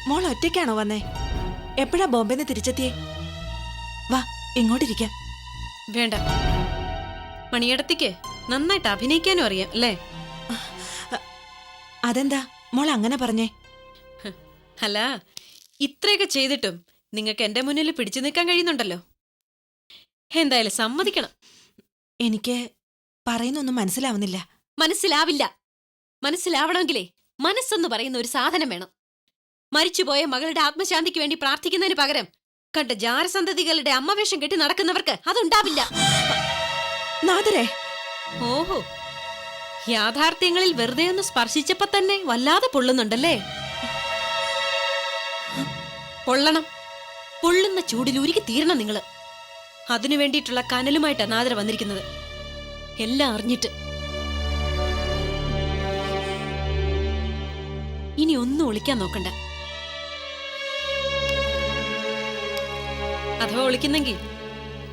മോൾ ഒറ്റയ്ക്കാണോ വന്നേ? എപ്പോഴാ ബോംബെന്ന് തിരിച്ചെത്തിയേ? വാ, ഇങ്ങോട്ടിരിക്കാം. വേണ്ട, മണിയടത്തിക്ക് നന്നായിട്ട് അഭിനയിക്കാനും അറിയാം അല്ലേ? അതെന്താ മോൾ അങ്ങനെ പറഞ്ഞേ? അല്ല, ഇത്രയൊക്കെ ചെയ്തിട്ടും നിങ്ങൾക്ക് എന്റെ മുന്നിൽ പിടിച്ചു നിൽക്കാൻ കഴിയുന്നുണ്ടല്ലോ. എന്തായാലും സമ്മതിക്കണം. എനിക്ക് പറയുന്നൊന്നും മനസ്സിലാവുന്നില്ല. മനസ്സിലാവില്ല. മനസ്സിലാവണമെങ്കിലേ മനസ്സെന്ന് പറയുന്ന ഒരു സാധനം വേണം. മരിച്ചുപോയ മകളുടെ ആത്മശാന്തിക്ക് വേണ്ടി പ്രാർത്ഥിക്കുന്നതിന് പകരം കണ്ട ജാരസന്തതികളുടെ അമ്മവേഷം കെട്ടി നടക്കുന്നവർക്ക് അതുണ്ടാവില്ല. നാദരേ, ഓഹോ, യാഥാർത്ഥ്യങ്ങളിൽ വെറുതെ ഒന്ന് സ്പർശിച്ചപ്പോ തന്നെ വല്ലാതെ പൊള്ളുന്നുണ്ടല്ലേ? പൊള്ളണം. പൊള്ളുന്ന ചൂടിൽ ഉരുകി തീരണം നിങ്ങള്. അതിനു വേണ്ടിയിട്ടുള്ള കനലുമായിട്ടാണ് നാദര വന്നിരിക്കുന്നത്. എല്ലാം അറിഞ്ഞിട്ട്. ഇനി ഒന്നും ഒളിക്കാൻ നോക്കണ്ട. അഥവാ ഒളിക്കുന്നെങ്കിൽ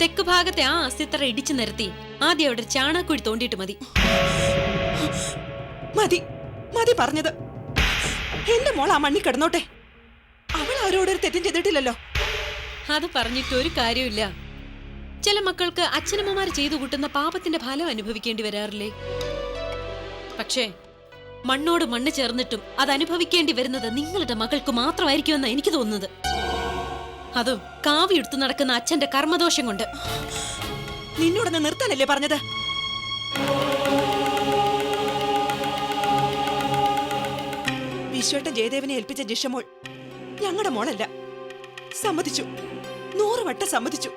തെക്ക് ഭാഗത്തെ ആ അസ്ഥിത്തറ ഇടിച്ചു നിരത്തി ആദ്യം അവിടെ ചാണകക്കുഴി തോണ്ടിയിട്ട് മതി. മതി മതി പറഞ്ഞത്. എന്റെ മോൾ ആ മണ്ണി കിടന്നോട്ടെ. അവൾ അവരോടൊരു തെറ്റും ചെയ്തിട്ടില്ലല്ലോ. അത് പറഞ്ഞിട്ട് ഒരു കാര്യമില്ല. ചില മക്കൾക്ക് അച്ഛനമ്മമാർ ചെയ്തു കൂട്ടുന്ന പാപത്തിന്റെ ഫലം അനുഭവിക്കേണ്ടി വരാറില്ലേ? പക്ഷേ മണ്ണോട് മണ്ണ് ചേർന്നിട്ടും അത് അനുഭവിക്കേണ്ടി വരുന്നത് നിങ്ങളുടെ മകൾക്ക് മാത്രമായിരിക്കുമെന്നാണ് എനിക്ക് തോന്നുന്നത്. അതും കാവി എടുത്തു നടക്കുന്ന അച്ഛന്റെ കർമ്മദോഷം കൊണ്ട്. നിന്നോടൊന്ന് നിർത്താനല്ലേ പറഞ്ഞത്? വിശ്വട്ട ജയദേവനെ ഏൽപ്പിച്ച ജിഷമോൾ ഞങ്ങളുടെ മോളല്ല. സമ്മതിച്ചു, 100 വട്ടം സമ്മതിച്ചു.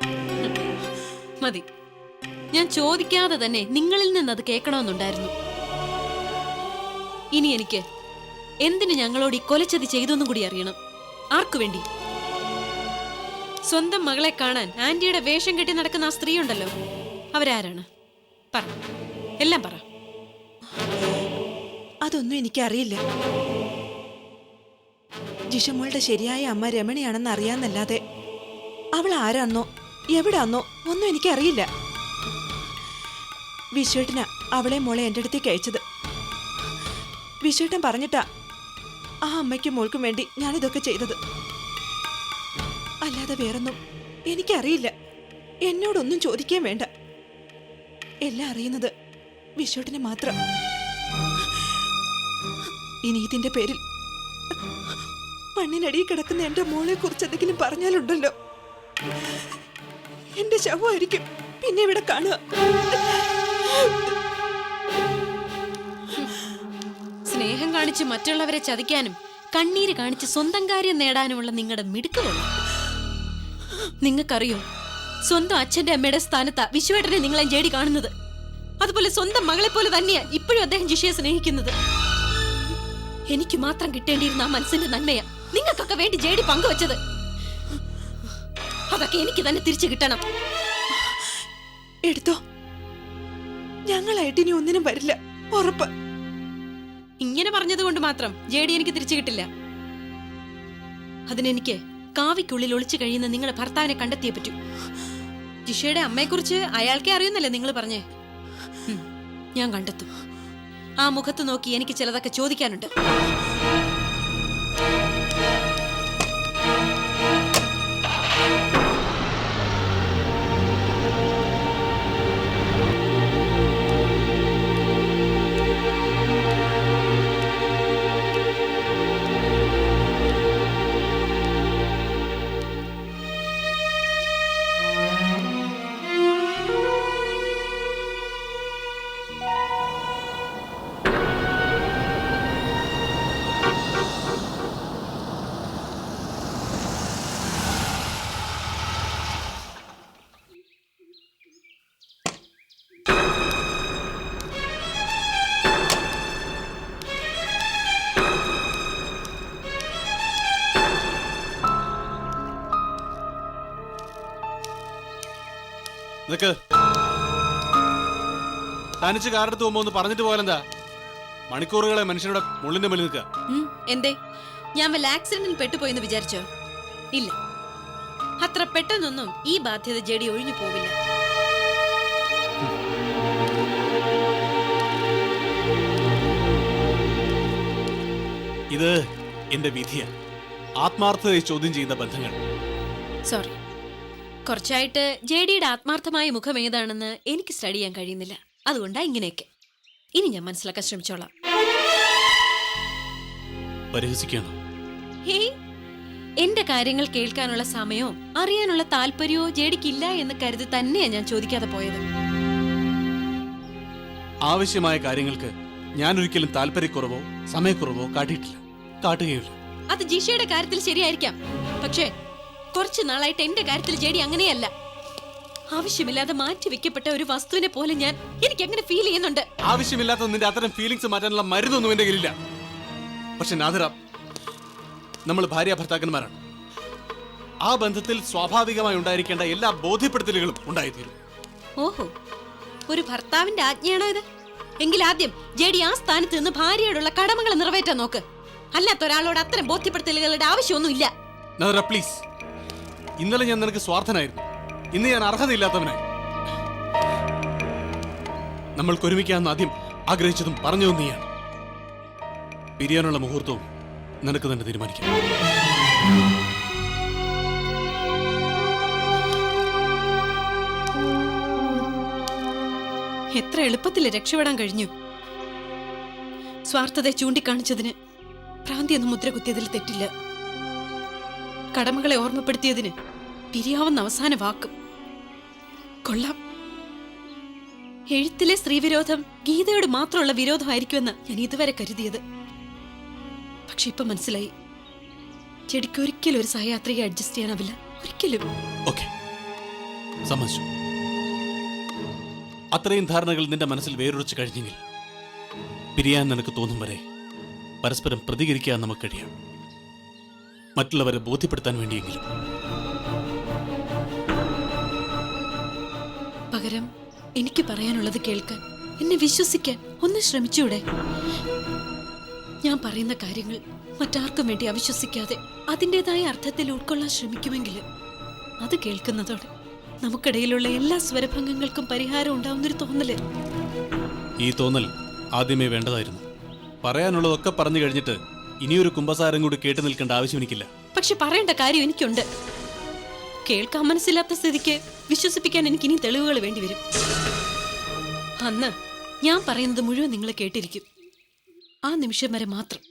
മതി, ഞാൻ ചോദിക്കാതെ തന്നെ നിങ്ങളിൽ നിന്ന് അത് കേൾക്കണമെന്നുണ്ടായിരുന്നു. ഇനി എനിക്ക് എന്തിനു ഞങ്ങളോട് ഈ കൊലച്ചതി ചെയ്തൊന്നും കൂടി അറിയണം. ആർക്കു വേണ്ടി? സ്വന്തം മകളെ കാണാൻ ആന്റിയുടെ വേഷം കെട്ടി നടക്കുന്ന ആ സ്ത്രീ ഉണ്ടല്ലോ, അവരാരാണ്? പറ, എല്ലാം പറ. അതൊന്നും എനിക്കറിയില്ല. ജിഷമോളുടെ ശരിയായ അമ്മ രമണിയാണെന്ന് അറിയാന്നല്ലാതെ അവൾ ആരാന്നോ എവിടാന്നോ ഒന്നും എനിക്കറിയില്ല. വിശ്വേട്ടനാ അവളെ മോളെ എൻ്റെ അടുത്തേക്ക് അയച്ചത്. വിശ്വേട്ടൻ പറഞ്ഞിട്ടാ ആ അമ്മയ്ക്കും മോൾക്കും വേണ്ടി ഞാനിതൊക്കെ ചെയ്തത്. അല്ലാതെ വേറൊന്നും എനിക്കറിയില്ല. എന്നോടൊന്നും ചോദിക്കാൻ വേണ്ട. എല്ലാം അറിയുന്നത് വിശ്വേട്ടന് മാത്രം. ഇനി ഇതിന്റെ പേരിൽ മണ്ണിനടിയിൽ കിടക്കുന്ന എന്റെ മോളെ കുറിച്ച് എന്തെങ്കിലും പറഞ്ഞാലുണ്ടല്ലോ, എന്റെ ശവമായിരിക്കും പിന്നെ ഇവിടെ കാണുക. സ്നേഹം കാണിച്ച് മറ്റുള്ളവരെ ചതിക്കാനും കണ്ണീര് കാണിച്ച് സ്വന്തം കാര്യം നേടാനുമുള്ള നിങ്ങളുടെ മിടുക്കുകൊള്ളു. നിങ്ങൾക്കറിയോ, സ്വന്തം അച്ഛന്റെ അമ്മയുടെ സ്ഥാനത്താ വിശ്വേട്ടനെ നിങ്ങളെ ജേടി കാണുന്നത്. അതുപോലെ സ്വന്തം മകളെ പോലെ തന്നെയാ ഇപ്പോഴും അദ്ദേഹം ജിഷയെ സ്നേഹിക്കുന്നത്. എനിക്ക് മാത്രം കിട്ടേണ്ടിയിരുന്ന ആ മനസ്സിന്റെ നന്മയാ നിങ്ങൾക്കൊക്കെ വേണ്ടി ജേടി പങ്കുവച്ചത്. അതൊക്കെ എനിക്ക് തന്നെ തിരിച്ചു കിട്ടണം. എടുത്തോ, ഞങ്ങളായിട്ട് ഇനി ഒന്നിനും വരില്ല, ഉറപ്പ്. ഇങ്ങനെ പറഞ്ഞത് കൊണ്ട് മാത്രം ജേഡി എനിക്ക് തിരിച്ചു കിട്ടില്ല. അതിനെനിക്ക് കാവിക്കുള്ളിൽ ഒളിച്ചു കഴിയുന്ന നിങ്ങളുടെ ഭർത്താവിനെ കണ്ടെത്തിയേ പറ്റൂ. ജിഷയുടെ അമ്മയെക്കുറിച്ച് അയാൾക്കേ അറിയുന്നല്ലേ നിങ്ങൾ പറഞ്ഞേ? ഞാൻ കണ്ടെത്തും. ആ മുഖത്ത് നോക്കി എനിക്ക് ചിലതൊക്കെ ചോദിക്കാനുണ്ട്. നിക്ക്, തനിച്ച് കാറെടുത്ത് പോകുമ്പോ ഒന്ന് പറഞ്ഞിട്ട് പോയാലെന്താ? മണിക്കൂറുകളെ മനുഷ്യരുടെ മുള്ളിന്റെ മേലിൽ നിൽക്കുക. എന്തേ, ഞാൻ വല്ല ആക്സിഡന്റിൽ പെട്ടുപോയെന്ന് വിചാരിച്ചോ? ഇല്ല, അത്ര പെട്ടെന്നൊന്നും ഈ ബാധ്യത ജെഡി ഒഴിഞ്ഞു പോവില്ല. ഇത് എന്റെ വിധിയാണ്. ആത്മാർത്ഥതയെ ചോദ്യം ചെയ്യുന്ന ബന്ധങ്ങൾ. സോറി, കുറച്ചായിട്ട് ജെ ഡിയുടെ ആത്മാർത്ഥമായ മുഖം ഏതാണെന്ന് എനിക്ക് സ്റ്റഡി ചെയ്യാൻ കഴിയുന്നില്ല. അതുകൊണ്ടാ ഇങ്ങനെയൊക്കെ. ഇനി ഞാൻ മനസ്സിലാക്കാൻ ശ്രമിച്ചോളാം. പരിഹസിക്കണം. ഹേയ്, എന്റെ കാര്യങ്ങൾ കേൾക്കാനുള്ള സമയമോ അറിയാനുള്ള താല്പര്യമോ ജെഡിക്കില്ല എന്ന് കരുതി തന്നെയാ ഞാൻ ചോദിക്കാതെ പോയത്. ആവശ്യമായ കാര്യങ്ങൾക്ക് ഞാൻ ഒരിക്കലും താല്പര്യക്കുറവോ സമയക്കുറവോ കാട്ടിയിട്ടില്ല, കാട്ടുകയില്ല. അത് ജിഷയുടെ കാര്യത്തിൽ ശരിയായിരിക്കാം. പക്ഷേ കുറച്ചു നാളായിട്ട് എന്റെ കാര്യത്തിൽ ജെഡി അങ്ങനെയല്ല. ആവശ്യമില്ലാതെ മാറ്റി വെക്കപ്പെട്ട ഒരു വസ്തുവിനെ പോലെ എനിക്ക് എങ്ങനെ ഫീൽ ചെയ്യുന്നുണ്ട്. ആവശ്യമില്ലാത്ത നിന്റെ അത്തരം ഫീലിങ്സ് മാറ്റാനുള്ള മരുന്നൊന്നും എന്റെ കയ്യിലില്ല. പക്ഷെ നാദിറ, നമ്മൾ ഭാര്യ ഭർത്താക്കന്മാരാണ്. ആ ബന്ധത്തിൽ സ്വാഭാവികമായി ഉണ്ടായിരിക്കേണ്ട എല്ലാ ബോധ്യപ്പെടുത്തലുകളും ഉണ്ടായിത്തീരും. ഓഹോ, ഒരു ഭർത്താവിന്റെ ആജ്ഞയാണോ ഇത്? എങ്കിൽ ആദ്യം ജെഡി ആ സ്ഥാനത്ത് നിന്ന് ഭാര്യയോടുള്ള കടമകൾ നിറവേറ്റാൻ നോക്ക്. അല്ലാത്ത ഒരാളോട് അത്തരം ബോധ്യപ്പെടുത്തലുകളുടെ ആവശ്യമൊന്നുമില്ല. നാദിറ പ്ലീസ്, ഇന്നലെ ഞാൻ നിനക്ക് സ്വാർത്ഥനായിരുന്നു, ഇന്ന് ഞാൻ അർഹതയില്ലാത്തവനായി. നമ്മൾക്ക് ഒരുമിക്കാമെന്ന് ആദ്യം ആഗ്രഹിച്ചതും പറഞ്ഞതും നീയാണ്. പിരിയാനുള്ള മുഹൂർത്തവും നിനക്ക് തന്നെ തീരുമാനിക്കാം. എത്ര എളുപ്പത്തിൽ രക്ഷപ്പെടാൻ കഴിഞ്ഞു. സ്വാർത്ഥതയെ ചൂണ്ടിക്കാണിച്ചതിന് ഭ്രാന്തി എന്ന് മുദ്ര കുത്തിയതിൽ തെറ്റില്ല. കടമകളെ ഓർമ്മപ്പെടുത്തിയതിന് പിരിയാവുന്ന അവസാന വാക്കും കൊള്ളാം. എഴുത്തിലെ സ്ത്രീവിരോധം ഗീതയോട് മാത്രമുള്ള വിരോധമായിരിക്കുമെന്ന് ഞാൻ ഇതുവരെ കരുതിയത്. പക്ഷെ ഇപ്പൊ മനസ്സിലായി, ചെടിക്ക് ഒരിക്കലും ഒരു സഹയാത്രികയെ അഡ്ജസ്റ്റ് ചെയ്യാനാവില്ല. ഒരിക്കലും. ഓക്കെ, സമ്മതിച്ചു. അത്രയും ധാരണകൾ നിന്റെ മനസ്സിൽ വേറൊഴിച്ച് കഴിഞ്ഞെങ്കിൽ പിരിയാൻ നിനക്ക് തോന്നും വരെ പരസ്പരം പ്രതികരിക്കാൻ നമുക്ക് കഴിയാം. മറ്റുള്ളവരെ ബോധ്യപ്പെടുത്താൻ വേണ്ടിയെങ്കിലും. പകരം എനിക്ക് പറയാനുള്ളത് കേൾക്കാൻ, എന്നെ വിശ്വസിക്കാൻ ഒന്ന് ശ്രമിച്ചൂടെ? ഞാൻ പറയുന്ന കാര്യങ്ങൾ മറ്റാർക്കും വേണ്ടി അവിശ്വസിക്കാതെ അതിൻ്റെതായ അർത്ഥത്തിൽ ഉൾക്കൊള്ളാൻ ശ്രമിക്കുമെങ്കിൽ അത് കേൾക്കുന്നതോടെ നമുക്കിടയിലുള്ള എല്ലാ സ്വരഭംഗങ്ങൾക്കും പരിഹാരം ഉണ്ടാവുന്നൊരു തോന്നല്. ഈ തോന്നൽ ആദ്യമേ വേണ്ടതായിരുന്നു. പറയാനുള്ളതൊക്കെ പറഞ്ഞു കഴിഞ്ഞിട്ട് ഇനിയൊരു കുമ്പസാരം കൂടി കേട്ടു നിൽക്കേണ്ട ആവശ്യം എനിക്കില്ല. പക്ഷെ പറയേണ്ട കാര്യം എനിക്കുണ്ട്. കേൾക്കാൻ മനസ്സിലാത്ത സ്ഥിതിക്ക് വിശ്വസിപ്പിക്കാൻ എനിക്ക് ഇനി തെളിവുകൾ വേണ്ടിവരും. അന്ന് ഞാൻ പറയുന്നത് മുഴുവൻ നിങ്ങൾ കേട്ടിരിക്കും. ആ നിമിഷം വരെ മാത്രം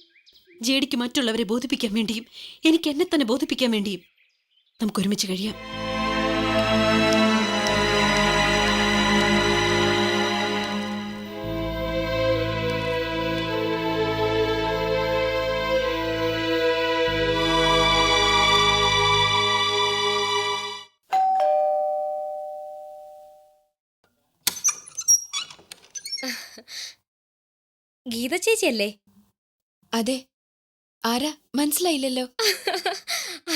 ജെഡിക്ക് മറ്റുള്ളവരെ ബോധിപ്പിക്കാൻ വേണ്ടിയും എനിക്ക് എന്നെ തന്നെ ബോധിപ്പിക്കാൻ വേണ്ടിയും നമുക്ക് ഒരുമിച്ച് കഴിയാം. ഗീത ചേച്ചിയല്ലേ? അതെ. ആരാ? മനസ്സിലായില്ലല്ലോ.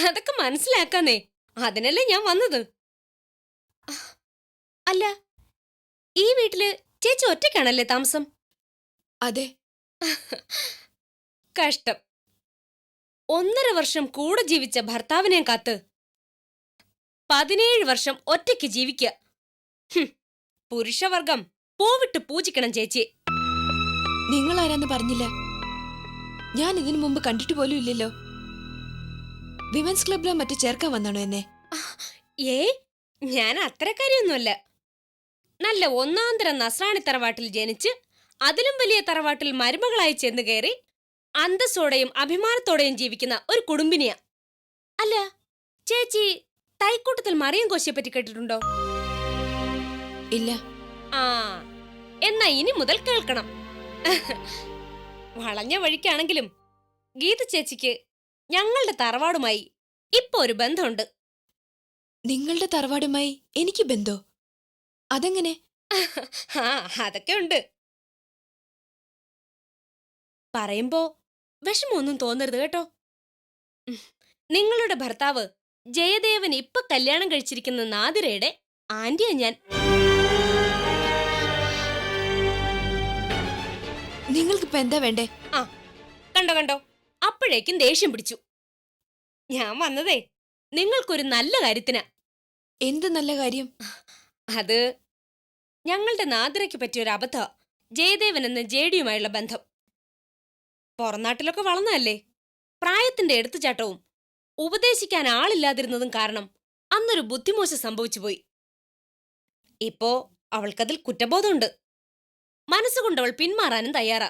അതൊക്കെ മനസ്സിലാക്കാന്നേ, അതിനല്ലേ ഞാൻ വന്നത്. അല്ല, ഈ വീട്ടില് ചേച്ചി ഒറ്റയ്ക്കാണല്ലേ താമസം? അതെ. കഷ്ടം. 1.5 വർഷം കൂടെ ജീവിച്ച ഭർത്താവിനെ കാത്ത് 17 വർഷം ഒറ്റയ്ക്ക് ജീവിക്കുക. പുരുഷവർഗം പൂവിട്ട് പൂജിക്കണം ചേച്ചി. നിങ്ങൾ ആരാന്ന് പറഞ്ഞില്ല. ഞാൻ ഇതിനു മുമ്പ് കണ്ടിട്ട് പോലും ഇല്ലല്ലോ. വിമൻസ് ക്ലബിലോ മറ്റു ചേർക്കാൻ വന്നാണോ എന്നെ? ഞാൻ അത്രക്കാരിയൊന്നുമല്ല. നല്ല ഒന്നാന്തരം നസ്രാണി തറവാട്ടിൽ ജനിച്ച് അതിലും വലിയ തറവാട്ടിൽ മരുമകളായി ചെന്ന് കയറി അന്തസ്സോടെയും അഭിമാനത്തോടെയും ജീവിക്കുന്ന ഒരു കുടുംബിനിയാ. അല്ല, ചേച്ചി തൈക്കൂട്ടത്തിൽ മറിയം കോശിയെ പറ്റി കേട്ടിട്ടുണ്ടോ? ഇല്ല. ആ, എന്നാ ഇനി മുതൽ കേൾക്കണം. വളഞ്ഞ വഴിക്കാണെങ്കിലും ഗീത ചേച്ചിക്ക് ഞങ്ങളുടെ തറവാടുമായി ഇപ്പൊ ഒരു ബന്ധമുണ്ട്. നിങ്ങളുടെ തറവാടുമായി എനിക്ക് ബന്ധോ? അതെങ്ങനെ? ആ, അതൊക്കെ ഉണ്ട്. പറയുമ്പോ വിഷമൊന്നും തോന്നരുത് കേട്ടോ. നിങ്ങളുടെ ഭർത്താവ് ജയദേവൻ ഇപ്പൊ കല്യാണം കഴിച്ചിരിക്കുന്ന നാദിരയുടെ ആന്റിയാ ഞാൻ. നിങ്ങൾക്കിപ്പോ എന്താ വേണ്ടേ? ആ, കണ്ടോ കണ്ടോ, അപ്പോഴേക്കും ദേഷ്യം പിടിച്ചു. ഞാൻ വന്നതേ നിങ്ങൾക്കൊരു നല്ല കാര്യത്തിനാ. എന്ത് നല്ല കാര്യം? അത് ഞങ്ങളുടെ നാദിരയ്ക്ക് പറ്റിയൊരു അബദ്ധ. ജയദേവൻ എന്ന ജെഡിയുമായുള്ള ബന്ധം. പുറംനാട്ടിലൊക്കെ വളർന്നതല്ലേ, പ്രായത്തിന്റെ എടുത്തുചാട്ടവും ഉപദേശിക്കാൻ ആളില്ലാതിരുന്നതും കാരണം അന്നൊരു ബുദ്ധിമോശം സംഭവിച്ചുപോയി. ഇപ്പോ അവൾക്കതിൽ കുറ്റബോധമുണ്ട്. മനസ്സുകൊണ്ട് അവൾ പിന്മാറാനും തയ്യാറാ.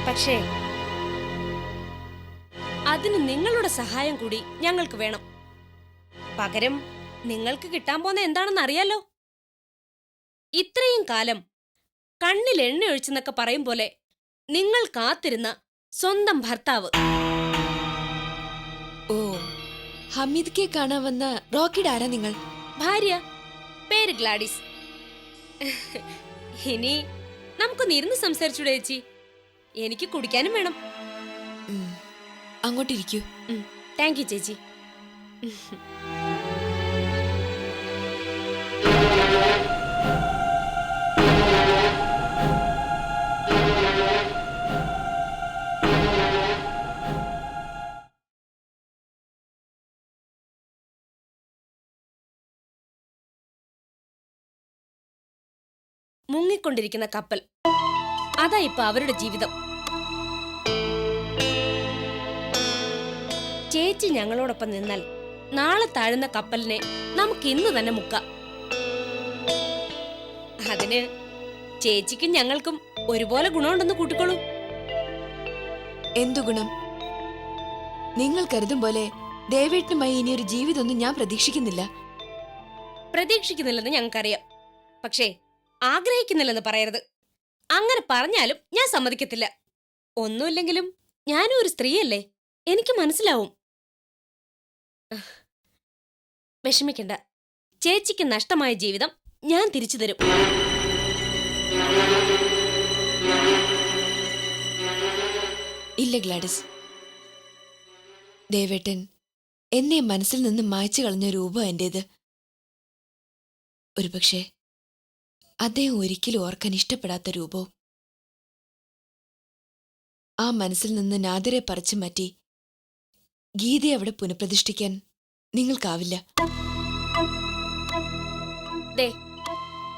പക്ഷേ അതിന് നിങ്ങളുടെ സഹായം കൂടി ഞങ്ങൾക്ക് വേണം. പകരം നിങ്ങൾക്ക് കിട്ടാൻ പോന്ന എന്താണെന്ന് അറിയാലോ. ഇത്രയും കാലം കണ്ണിൽ എണ്ണ ഒഴിച്ചെന്നൊക്കെ പറയും പോലെ നിങ്ങൾ കാത്തിരുന്ന സ്വന്തം ഭർത്താവ്. ഓ, ഹമീദ്ക്കെ കാണാൻ വന്ന റോക്കിയുടെ ആരാ നിങ്ങൾ? ഭാര്യ, പേര് ഗ്ലാഡിസ്. ഇനി നമുക്കൊന്ന് ഇരുന്ന് സംസാരിച്ചൂടെ ചേച്ചി? എനിക്ക് കുടിക്കാനും വേണം. അങ്ങോട്ടിരിക്കൂ. താങ്ക് യു ചേച്ചി. മുങ്ങിക്കൊണ്ടിരിക്കുന്ന കപ്പൽ, അതാ ഇപ്പൊ അവരുടെ ജീവിതം. ചേച്ചി ഞങ്ങളോടൊപ്പം നിന്നാൽ നാളെ താഴുന്ന കപ്പലിനെ നമുക്ക് ഇന്ന് തന്നെ മുക്കാം. അതിന് ചേച്ചിക്കും ഞങ്ങൾക്കും ഒരുപോലെ ഗുണമുണ്ടെന്ന് കൂട്ടിക്കോളൂ. എന്തു ഗുണം? നിങ്ങൾ കരുതും പോലെ ദേവേട്ടനുമായി ഇനിയൊരു ജീവിതമൊന്നും ഞാൻ പ്രതീക്ഷിക്കുന്നില്ല. പ്രതീക്ഷിക്കുന്നില്ലെന്ന് ഞങ്ങൾക്കറിയാം. പക്ഷേ ആഗ്രഹിക്കുന്നില്ലെന്ന് പറയരുത്. അങ്ങനെ പറഞ്ഞാലും ഞാൻ സമ്മതിക്കത്തില്ല. ഒന്നുമില്ലെങ്കിലും ഞാനും ഒരു സ്ത്രീയല്ലേ, എനിക്ക് മനസ്സിലാവും. വിഷമിക്കണ്ട, ചേച്ചിക്ക് നഷ്ടമായ ജീവിതം ഞാൻ തിരിച്ചു തരും. ഇല്ല ഗ്ലാഡിസ്, ദേവേട്ടൻ എന്നെ മനസ്സിൽ നിന്ന് മായ്ച്ചു കളഞ്ഞ രൂപം എന്റേത്. ഒരുപക്ഷെ അദ്ദേഹം ഒരിക്കലും ഓർക്കാൻ ഇഷ്ടപ്പെടാത്ത രൂപവും. ആ മനസ്സിൽ നിന്ന് നാദിറെ പറിച്ചു മാറ്റി ഗീതയെ അവിടെ പുനഃപ്രതിഷ്ഠിക്കാൻ നിങ്ങൾക്കാവില്ല. ദേ,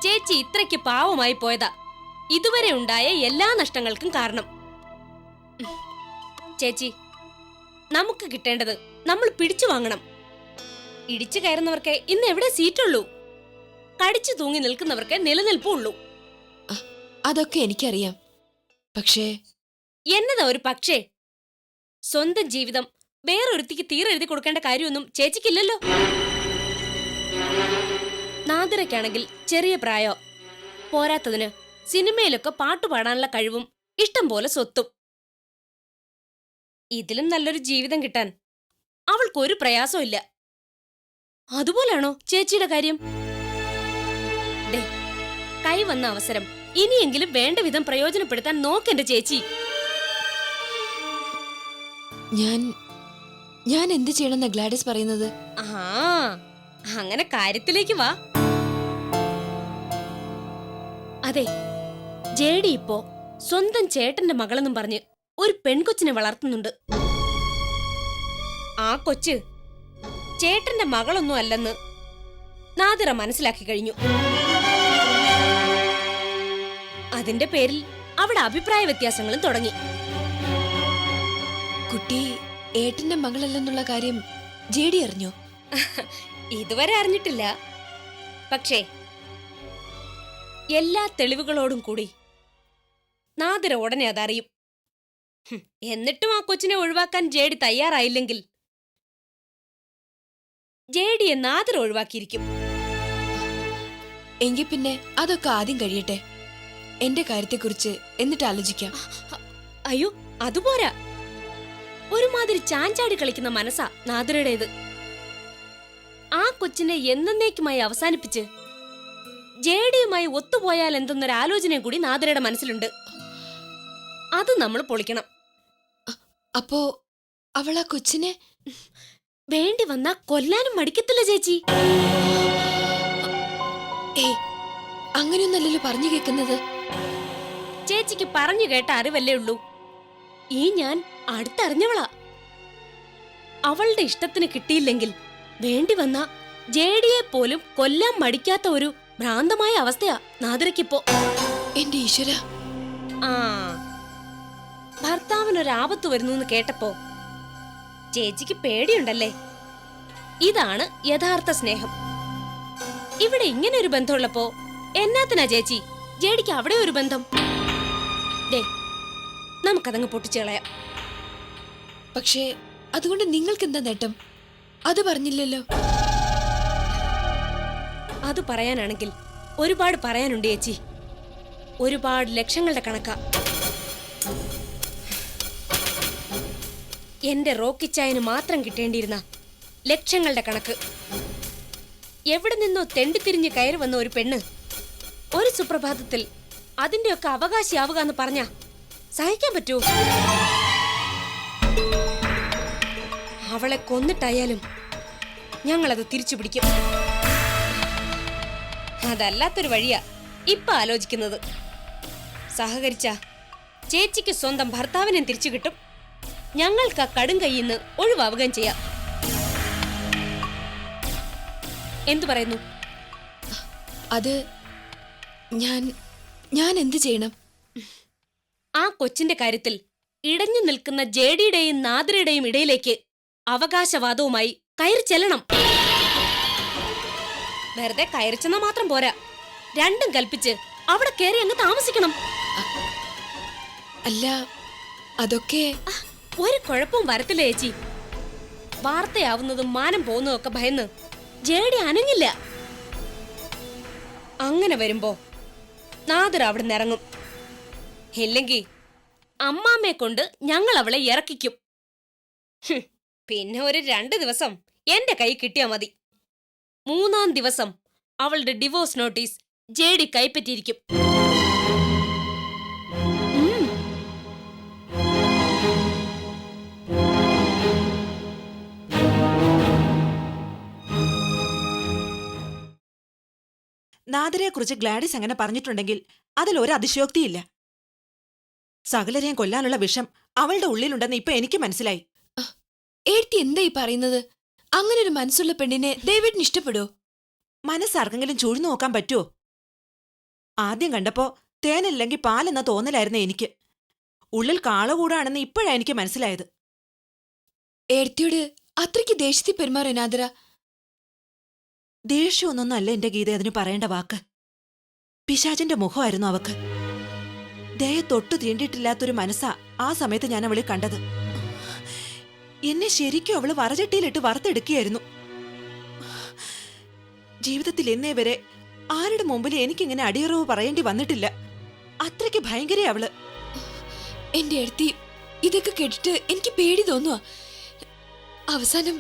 ചേച്ചി ഇത്രയ്ക്ക് പാവമായി പോയതാ ഇതുവരെ ഉണ്ടായ എല്ലാ നഷ്ടങ്ങൾക്കും കാരണം. ചേച്ചി, നമുക്ക് കിട്ടേണ്ടത് നമ്മൾ പിടിച്ചു വാങ്ങണം. ഇടിച്ചു കയറുന്നവർക്ക് ഇന്ന് എവിടെ സീറ്റുള്ളൂ? കടിച്ചു തൂങ്ങി നിൽക്കുന്നവർക്ക് നിലനിൽപ്പുള്ളൂ. അതൊക്കെ എനിക്കറിയാം. പക്ഷേ എന്നതാ ഒരു പക്ഷേ? സ്വന്തം ജീവിതം വേറൊരുത്തിക്ക് തീരെഴുതി കൊടുക്കേണ്ട കാര്യമൊന്നും ചേച്ചിക്കില്ലല്ലോ. നാദിറയ്ക്കാണെങ്കിൽ ചെറിയ പ്രായോ, പോരാത്തതിന് സിനിമയിലൊക്കെ പാട്ടുപാടാനുള്ള കഴിവും ഇഷ്ടം പോലെ സ്വത്തും. ഇതിലും നല്ലൊരു ജീവിതം കിട്ടാൻ അവൾക്കൊരു പ്രയാസവും ഇല്ല. അതുപോലാണോ ചേച്ചിയുടെ കാര്യം? ദേ, കൈവന്ന അവസരം ഇനിയെങ്കിലും വേണ്ട വിധം പ്രയോജനപ്പെടുത്താൻ നോക്കെന്റെ ചേച്ചി. ഞാൻ എന്ത് ചെയ്യണമെന്നാ ഗ്ലാഡിസ് പറയുന്നത്? ആ, അങ്ങനെ കാര്യത്തിലേക്ക് വാ. അതെ, ജേഡി ഇപ്പോ സ്വന്തം ചേട്ടന്റെ മകളെന്നും പറഞ്ഞ് ഒരു പെൺകൊച്ചിനെ വളർത്തുന്നുണ്ട്. ആ കൊച്ച് ചേട്ടന്റെ മകളൊന്നും അല്ലെന്ന് നാദിറ മനസ്സിലാക്കി കഴിഞ്ഞു. അതിന്റെ പേരിൽ അവിടെ അഭിപ്രായ വ്യത്യാസങ്ങളും തുടങ്ങി. കുട്ടി ഏട്ടന്റെ മകളല്ലെന്നുള്ള കാര്യം ജേഡി അറിഞ്ഞോ? ഇതുവരെ അറിഞ്ഞിട്ടില്ല. പക്ഷേ എല്ലാ തെളിവുകളോടും കൂടി നാദിറ ഉടനെ അതറിയും. എന്നിട്ടും ആ കൊച്ചിനെ ഒഴിവാക്കാൻ ജേഡി തയ്യാറായില്ലെങ്കിൽ ജേഡിയെ നാദിറ ഒഴിവാക്കിയിരിക്കും. എങ്കിൽ പിന്നെ അതൊക്കെ ആദ്യം കഴിയട്ടെ. എന്റെ കാര്യത്തെക്കുറിച്ച് എന്നിട്ട് ആലോചിക്കാം. അയ്യോ, അതുപോരാ. ഒരുമാതിരി ചാഞ്ചാടി കളിക്കുന്ന മനസ്സാ നാദിറയുടേത്. ആ കൊച്ചിനെ എന്നേക്കുമായി അവസാനിപ്പിച്ച് ജേഡിയുമായി ഒത്തുപോയാൽ എന്തെന്നൊരാലോചനയും കൂടി നാദിറയുടെ മനസ്സിലുണ്ട്. അത് നമ്മൾ പൊളിക്കണം. അപ്പോ അവളാ കൊച്ചിനെ വേണ്ടി വന്നാ കൊല്ലാനും മടിക്കത്തില്ല ചേച്ചി. ഏയ്, അങ്ങനെയൊന്നല്ലല്ലോ പറഞ്ഞു കേൾക്കുന്നത്. ചേച്ചിക്ക് പറഞ്ഞു കേട്ട അറിവല്ലേ ഉള്ളൂ. ഈ ഞാൻ അടുത്തറിഞ്ഞവളാ. അവളുടെ ഇഷ്ടത്തിന് കിട്ടിയില്ലെങ്കിൽ വേണ്ടി വന്ന ജേഡിയെ പോലും കൊല്ലാൻ മടിക്കാത്ത ഒരു ഭ്രാന്തമായ അവസ്ഥയാ നാദിറയ്ക്കിപ്പോ. എന്റെ ഈശ്വര. ആ ഭർത്താവിനൊരു ആപത്ത് വരുന്നു എന്ന് കേട്ടപ്പോ ചേച്ചിക്ക് പേടിയുണ്ടല്ലേ? ഇതാണ് യഥാർത്ഥ സ്നേഹം. ഇവിടെ ഇങ്ങനെ ഒരു ബന്ധമുള്ളപ്പോ എന്നാത്തിനാ ചേച്ചി ജേഡിക്ക് അവിടെ ഒരു ബന്ധം? ദേ, നമുക്കതങ്ങ് പൊട്ടിച്ചു കളയാം. പക്ഷേ അതുകൊണ്ട് നിങ്ങൾക്ക് എന്താ നേട്ടം? അത് പറഞ്ഞില്ലല്ലോ. അത് പറയാനാണെങ്കിൽ ഒരുപാട് പറയാനുണ്ട് ചേച്ചി. ഒരുപാട് ലക്ഷങ്ങളുടെ കണക്കാ. എന്റെ റോക്കിച്ചായന് മാത്രം കിട്ടേണ്ടിയിരുന്ന ലക്ഷങ്ങളുടെ കണക്ക്. എവിടെ നിന്നോ തെണ്ടിത്തിരിഞ്ഞ് കയറി വന്ന ഒരു പെണ്ണ് ഒരു സുപ്രഭാതത്തിൽ അതിന്റെയൊക്കെ അവകാശിയാവുക എന്ന് പറഞ്ഞാ സഹിക്കാൻ പറ്റുമോ? അവളെ കൊന്നിട്ടായാലും ഞങ്ങളത് തിരിച്ചു പിടിക്കും. അതല്ലാത്തൊരു വഴിയാ ഇപ്പൊ ആലോചിക്കുന്നത്. സഹകരിച്ച ചേച്ചിക്ക് സ്വന്തം ഭർത്താവിനെ തിരിച്ചു കിട്ടും, ഞങ്ങൾക്ക് ആ കടും കൈയിന്ന് ഒഴിവാവുകയും ചെയ്യാം. എന്തു പറയുന്നു? അത് ഞാൻ എന്ത് ചെയ്യണം? ആ കൊച്ചിന്റെ കാര്യത്തിൽ ഇടഞ്ഞു നിൽക്കുന്ന ജേഡിയുടെയും നാദ്രയുടെയും ഇടയിലേക്ക് അവകാശവാദവുമായി കയറി ചെല്ലണം. വെറുതെ കയറിച്ചെന്ന മാത്രം പോരാ, രണ്ടും കൽപ്പിച്ച് അവിടെ കയറി അങ്ങ് താമസിക്കണം. അല്ല, അതൊക്കെ ഒരു കുഴപ്പവും വരത്തില്ല ചേച്ചി. വാർത്തയാവുന്നതും മാനം പോകുന്നതും ഒക്കെ ഭയന്ന് ജേഡി അനങ്ങില്ല. അങ്ങനെ വരുമ്പോ നാദർ അവിടെ നിന്ന് ഇറങ്ങും. ഇല്ലെങ്കിൽ അമ്മാമ്മയെ കൊണ്ട് ഞങ്ങൾ അവളെ ഇറക്കിക്കും. പിന്നെ ഒരു 2 ദിവസം എന്റെ കൈ കിട്ടിയാ മതി. 3-ാം ദിവസം അവളുടെ ഡിവോഴ്സ് നോട്ടീസ് ജേഡി കൈപ്പറ്റിയിരിക്കും. നാദരെക്കുറിച്ച് ഗ്ലാഡിസ് അങ്ങനെ പറഞ്ഞിട്ടുണ്ടെങ്കിൽ അതിലൊരു അതിശയോക്തിയില്ല. സകലരെയും കൊല്ലാനുള്ള വിഷം അവളുടെ ഉള്ളിലുണ്ടെന്ന് ഇപ്പൊ എനിക്ക് മനസ്സിലായി. ഏഴ്ത്തി എന്താ ഈ പറയുന്നത്? അങ്ങനെ ഒരു മനസ്സുള്ള പെണ്ണിനെ ഡേവിഡിന് ഇഷ്ടപ്പെടുവോ? മനസ്സാർക്കെങ്കിലും ചുഴിഞ്ഞു നോക്കാൻ പറ്റുമോ? ആദ്യം കണ്ടപ്പോ തേനില്ലെങ്കിൽ പാലെന്ന തോന്നലായിരുന്നു എനിക്ക്. ഉള്ളിൽ കാളകൂടാണെന്ന് ഇപ്പോഴാ എനിക്ക് മനസ്സിലായത്. ഏഴ്ത്തിയോട് അത്രയ്ക്ക് ദേഷ്യത്തിൽ പെരുമാറോ നാദര? ദേഷ്യമൊന്നൊന്നും അല്ല എന്റെ ഗീത അതിന് പറയേണ്ട വാക്ക്. പിശാചിന്റെ മുഖമായിരുന്നു അവക്ക്. ദയ തൊട്ടു തീണ്ടിയിട്ടില്ലാത്തൊരു മനസ്സാ ആ സമയത്ത് ഞാൻ അവളെ കണ്ടത്. എന്നെ ശരിക്കും അവള് വറചട്ടിയിലിട്ട് വറുത്തെടുക്കുകയായിരുന്നു. ജീവിതത്തിൽ എന്നേ വരെ ആരുടെ മുമ്പിൽ എനിക്കിങ്ങനെ അടിയറവ് പറയേണ്ടി വന്നിട്ടില്ല. അത്രയ്ക്ക് ഭയങ്കര അവള്. എന്റെ ഏഴ്ത്തി, ഇതൊക്കെ കേട്ടിട്ട് എനിക്ക് പേടി തോന്നുവാ. അവസാനം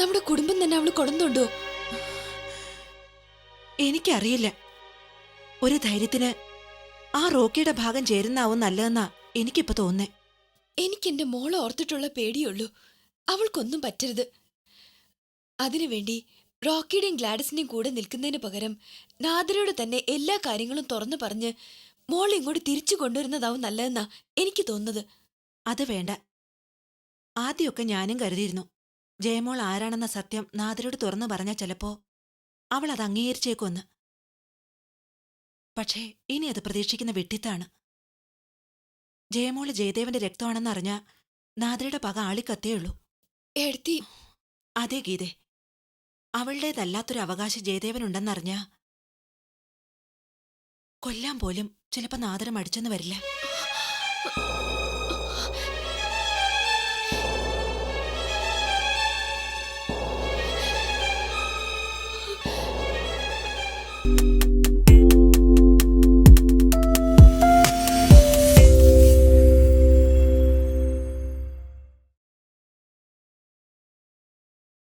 നമ്മുടെ കുടുംബം തന്നെ അവള് കൊടന്നുണ്ടോ? എനിക്കറിയില്ല. ഒരു ധൈര്യത്തിന് ആ റോക്കിയുടെ ഭാഗം ചേരുന്നാവും നല്ലതെന്നാ എനിക്കിപ്പോ തോന്നേ. എനിക്കെന്റെ മോളെ ഓർത്തിട്ടുള്ള പേടിയുള്ളൂ. അവൾക്കൊന്നും പറ്റരുത്. അതിനുവേണ്ടി റോക്കിയുടെയും ഗ്ലാഡിസിന്റെയും കൂടെ നിൽക്കുന്നതിന് പകരം നാദരയോട് തന്നെ എല്ലാ കാര്യങ്ങളും തുറന്നു പറഞ്ഞ് മോളെ ഇങ്ങോട്ട് തിരിച്ചു കൊണ്ടുവരുന്നതാവും നല്ലതെന്നാ എനിക്ക് തോന്നുന്നത്. അത് വേണ്ട. ആദ്യമൊക്കെ ഞാനും കരുതിയിരുന്നു ജയമോൾ ആരാണെന്ന സത്യം നാദരോട് തുറന്നു പറഞ്ഞാൽ ചിലപ്പോ അവൾ അത് അംഗീകരിച്ചേക്കുമെന്ന്. പക്ഷേ ഇനി അത് പ്രതീക്ഷിക്കുന്ന വിഡ്ഢിത്താണ്. ജയമോള് ജയദേവന്റെ രക്തമാണെന്നറിഞ്ഞ നാദരയുടെ പക ആളിക്കത്തേയുള്ളൂ. ഏഴ്ത്തി, അതേ ഗീതേ, അവളുടേതല്ലാത്തൊരു അവകാശം ജയദേവനുണ്ടെന്നറിഞ്ഞ കൊല്ലാൻ പോലും ചിലപ്പോ നാദരം അടിച്ചെന്ന് വരില്ല.